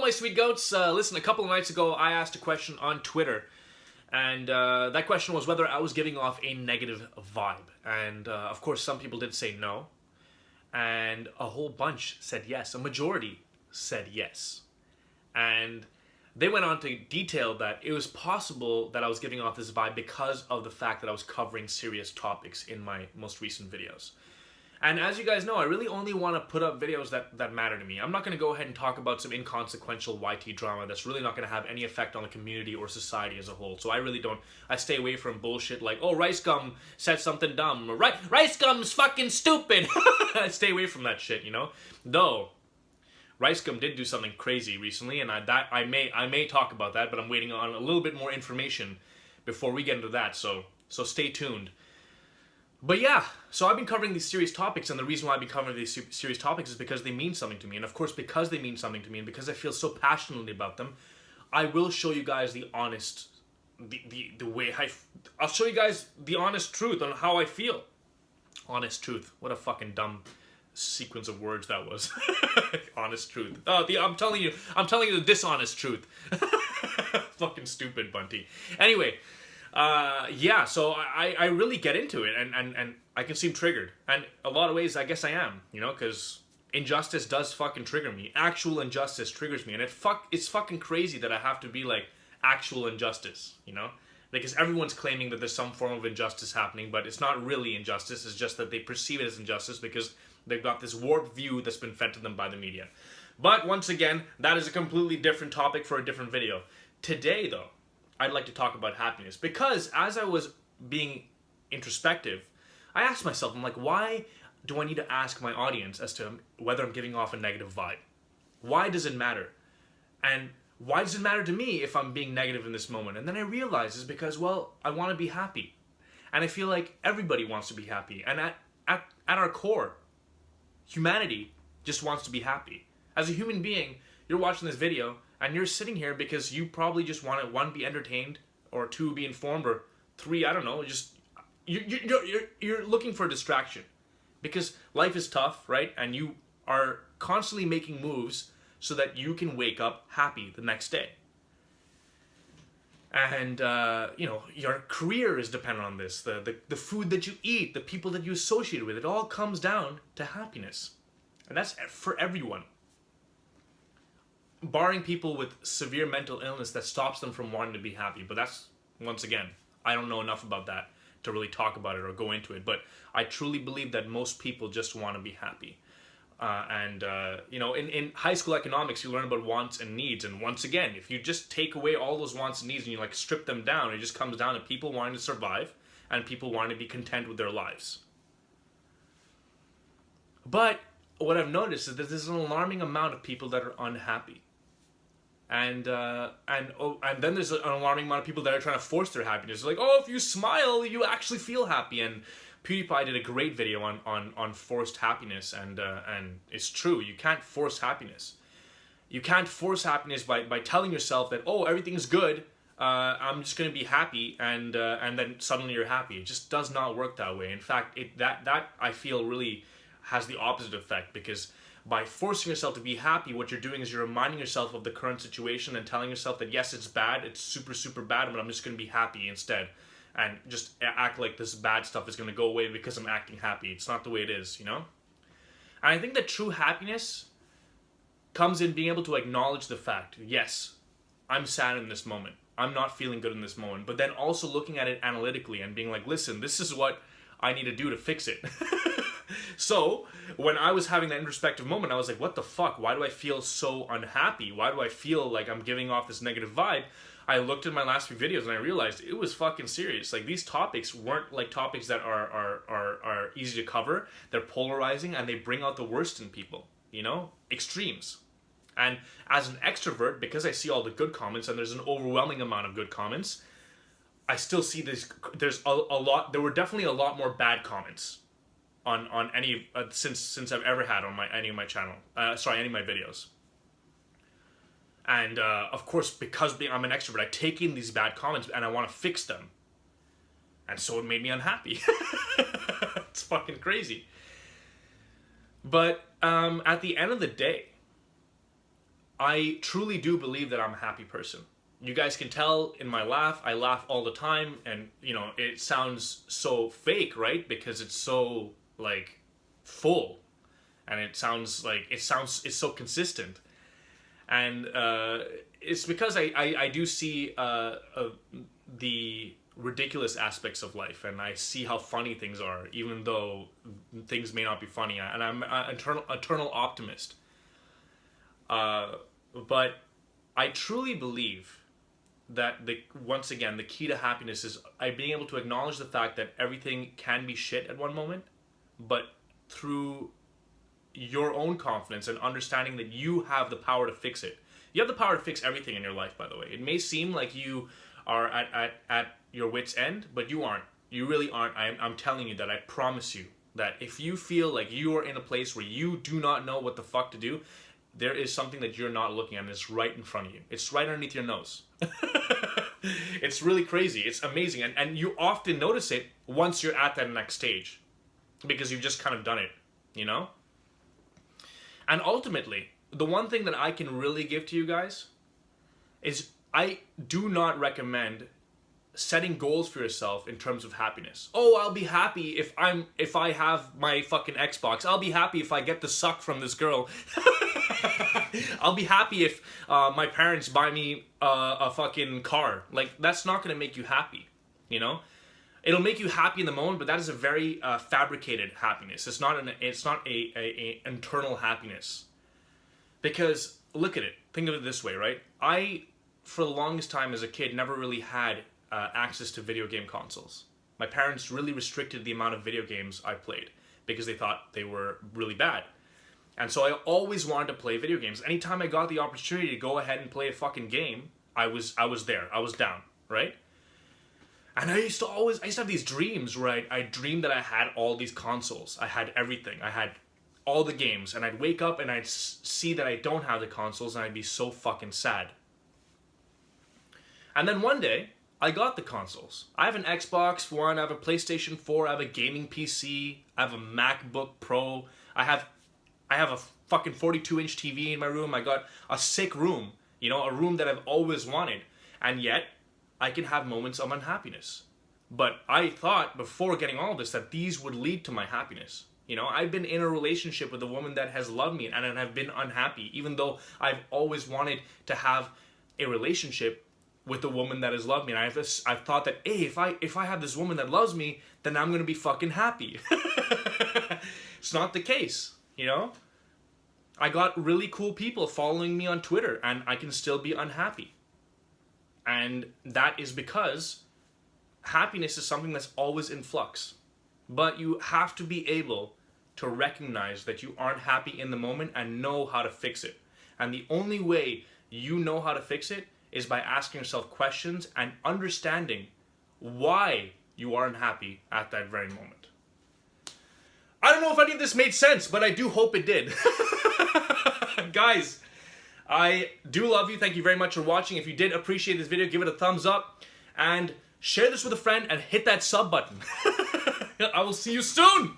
my sweet goats. Listen, a couple of nights ago, I asked a question on Twitter. And that question was whether I was giving off a negative vibe. And of course, some people did say no. And a whole bunch said yes. A majority said yes. And they went on to detail that it was possible that I was giving off this vibe because of the fact that I was covering serious topics in my most recent videos. And as you guys know, I really only want to put up videos that matter to me. I'm not going to go ahead and talk about some inconsequential YT drama that's really not going to have any effect on the community or society as a whole. So I really don't, I stay away from bullshit like, oh, Rice Gum said something dumb, or Rice Gum's fucking stupid. I stay away from that shit, you know? Though, Rice Gum did do something crazy recently, and I may talk about that, but I'm waiting on a little bit more information before we get into that, so stay tuned. But yeah, so I've been covering these serious topics, and the reason why I've been covering these serious topics is because they mean something to me. And of course, because they mean something to me, and because I feel so passionately about them, I will show you guys the honest, the way I'll show you guys the honest truth on how I feel. Honest truth. What a fucking dumb sequence of words that was. Honest truth. I'm telling you the dishonest truth. Fucking stupid, Bunty. Anyway. Yeah, so I really get into it, and I can seem triggered. And a lot of ways, I guess I am, you know, because injustice does fucking trigger me. Actual injustice triggers me, and it's fucking crazy that I have to be like, actual injustice, you know? Because everyone's claiming that there's some form of injustice happening, but it's not really injustice, it's just that they perceive it as injustice because they've got this warped view that's been fed to them by the media. But once again, that is a completely different topic for a different video. Today, though, I'd like to talk about happiness, because as I was being introspective, I asked myself, I'm like, why do I need to ask my audience as to whether I'm giving off a negative vibe? Why does it matter? And why does it matter to me if I'm being negative in this moment? And then I realized it's because, well, I want to be happy. And I feel like everybody wants to be happy. And at our core, humanity just wants to be happy. As a human being, you're watching this video, and you're sitting here because you probably just want to, one, be entertained, or two, be informed, or three, I don't know, just you're looking for a distraction. Because life is tough, right? And you are constantly making moves so that you can wake up happy the next day. And, you know, your career is dependent on this. The food that you eat, the people that you associate with, it all comes down to happiness. And that's for everyone. Barring people with severe mental illness that stops them from wanting to be happy. But that's, once again, I don't know enough about that to really talk about it or go into it. But I truly believe that most people just want to be happy. You know, in high school economics, you learn about wants and needs. And once again, if you just take away all those wants and needs and you like strip them down, it just comes down to people wanting to survive and people wanting to be content with their lives. But what I've noticed is that there's an alarming amount of people that are unhappy. And then there's an alarming amount of people that are trying to force their happiness. Like, oh, if you smile, you actually feel happy. And PewDiePie did a great video on forced happiness, and it's true. You can't force happiness. You can't force happiness by telling yourself that, oh, everything's good. I'm just gonna be happy, and then suddenly you're happy. It just does not work that way. In fact, that I feel really has the opposite effect, because by forcing yourself to be happy, what you're doing is you're reminding yourself of the current situation and telling yourself that, yes, it's bad, it's super, super bad, but I'm just going to be happy instead. And just act like this bad stuff is going to go away because I'm acting happy. It's not the way it is, you know? And I think that true happiness comes in being able to acknowledge the fact, yes, I'm sad in this moment. I'm not feeling good in this moment. But then also looking at it analytically and being like, listen, this is what I need to do to fix it. So, when I was having that introspective moment, I was like, what the fuck? Why do I feel so unhappy? Why do I feel like I'm giving off this negative vibe? I looked at my last few videos and I realized it was fucking serious. Like, these topics weren't like topics that are easy to cover. They're polarizing and they bring out the worst in people, you know? Extremes. And as an extrovert, because I see all the good comments and there's an overwhelming amount of good comments, I still see there's a lot, there were definitely a lot more bad comments on any since I've ever had on any of my videos. And of course, because I'm an extrovert, I take in these bad comments and I want to fix them, and so it made me unhappy. It's fucking crazy. But at the end of the day, I truly do believe that I'm a happy person. You guys can tell in my laugh, I laugh all the time, and you know, it sounds so fake, right? Because it's so like full, and it's so consistent, and it's because I do see the ridiculous aspects of life, and I see how funny things are, even though things may not be funny, and I'm an eternal optimist. But I truly believe that once again, the key to happiness is being able to acknowledge the fact that everything can be shit at one moment, but through your own confidence and understanding that you have the power to fix it. You have the power to fix everything in your life, by the way. It may seem like you are at your wit's end, but you aren't. You really aren't. I'm telling you that. I promise you that if you feel like you are in a place where you do not know what the fuck to do, there is something that you're not looking at, and it's right in front of you. It's right underneath your nose. It's really crazy. It's amazing. And you often notice it once you're at that next stage, because you've just kind of done it, you know? And ultimately, the one thing that I can really give to you guys is I do not recommend setting goals for yourself in terms of happiness. Oh, I'll be happy if I have my fucking Xbox. I'll be happy if I get the suck from this girl. I'll be happy if my parents buy me a fucking car. Like, that's not gonna make you happy, you know? It'll make you happy in the moment, but that is a very fabricated happiness. It's not a internal happiness. Because look at it. Think of it this way, right? I, for the longest time as a kid, never really had access to video game consoles. My parents really restricted the amount of video games I played because they thought they were really bad. And so I always wanted to play video games. Anytime I got the opportunity to go ahead and play a fucking game, I was there. I was down, right? And I used to have these dreams where I dreamed that I had all these consoles. I had everything. I had all the games. And I'd wake up and I'd see that I don't have the consoles, and I'd be so fucking sad. And then one day, I got the consoles. I have an Xbox One, I have a PlayStation 4, I have a gaming PC, I have a MacBook Pro, I have a fucking 42-inch TV in my room, I got a sick room, you know, a room that I've always wanted, and yet, I can have moments of unhappiness. But I thought, before getting all this, that these would lead to my happiness. You know, I've been in a relationship with a woman that has loved me, and I've been unhappy, even though I've always wanted to have a relationship with a woman that has loved me. And I've thought that, hey, if I have this woman that loves me, then I'm gonna be fucking happy. It's not the case, you know? I got really cool people following me on Twitter, and I can still be unhappy. And that is because happiness is something that's always in flux. But you have to be able to recognize that you aren't happy in the moment and know how to fix it. And the only way you know how to fix it is by asking yourself questions and understanding why you are unhappy at that very moment. I don't know if any of this made sense, but I do hope it did. Guys, I do love you. Thank you very much for watching. If you did appreciate this video, give it a thumbs up and share this with a friend and hit that sub button. I will see you soon.